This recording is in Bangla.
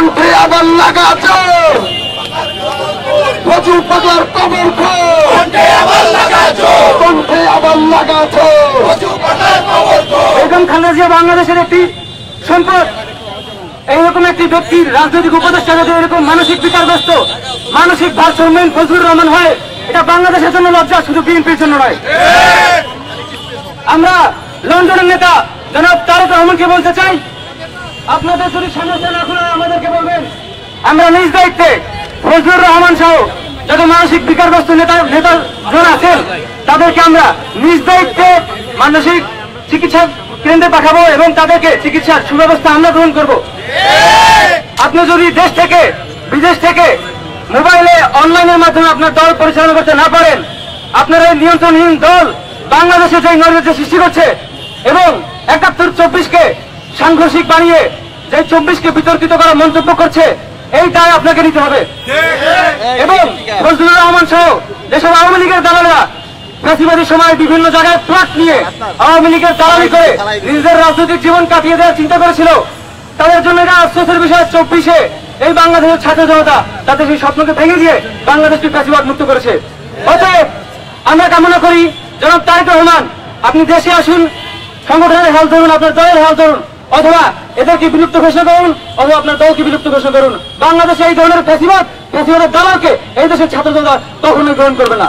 কণ্ঠে আবার লাগাছো ফজু পাগলার কবর কণ্ঠে আবার লাগাছো বেগম খালেদা জিয়া বাংলাদেশের একটি সম্পদ। এইরকম একটি ব্যক্তির রাজনৈতিক উপদেষ্টা যদি এরকম মানসিক বিকারগ্রস্ত, মানসিক ভারসাম্যহীন ফজলুর রহমান হয়, এটা বাংলাদেশের জন্য লজ্জা, শুধু বিএনপির জন্য নয়। আমরা লন্ডনের নেতা জনাব তারেক রহমানকে বলতে চাই, আপনাদের যদি সমস্যা না খুলে আমাদেরকে বলবেন, আমরা নিজ দায়িত্বে ফজলুর রহমান সহ যত মানসিক বিকারগ্রস্ত নেতা জন আছেন তাদেরকে আমরা নিজ দায়িত্বে মানসিক চিকিৎসা কেন্দ্রে পাঠাবো এবং তাদেরকে চিকিৎসার সুব্যবস্থা আমরা গ্রহণ করব। আপনি যদি দেশ থেকে বিদেশ থেকে মোবাইলে অনলাইনের মাধ্যমে আপনার দল পরিচালনা করতে না পারেন, আপনার এই নিয়ন্ত্রণহীন দল বাংলাদেশে যে নৈরাজ্য সৃষ্টি করছে এবং ৭১-২৪কে সাংঘর্ষিক বানিয়ে যে ২৪কে বিতর্কিত করা মন্তব্য করছে, এই দায় আপনাকে নিতে হবে। এবং ফজলুর রহমান সহ দেশের আওয়ামী লীগের দালালেরা ফ্যাসিবাদী সময় বিভিন্ন জায়গায় প্লট নিয়ে আওয়ামী লীগের দালালি করে নিজেদের রাজনৈতিক জীবন কাটিয়ে দেওয়ার চিন্তা করেছিল, তাদের জন্য এটা আফসোসের বিষয় ২৪-এ এই বাংলাদেশের ছাত্র জনতা তাদের সেই স্বপ্নকে ভেঙে দিয়ে বাংলাদেশকে ফ্যাসিবাদ মুক্ত করেছে। অতএব আমরা কামনা করি জনাব তারেক রহমান, আপনি দেশে আসুন, সংগঠনের হাল ধরুন, আপনার দলের হাল ধরুন, অথবা এদেরকে বিলুপ্ত ঘোষণা করুন, অথবা আপনার দলকে বিলুপ্ত ঘোষণা করুন। বাংলাদেশে এই ধরনের ফ্যাসিবাদের দালালকে এই দেশের ছাত্র জনতা কখনোই গ্রহণ করবে না।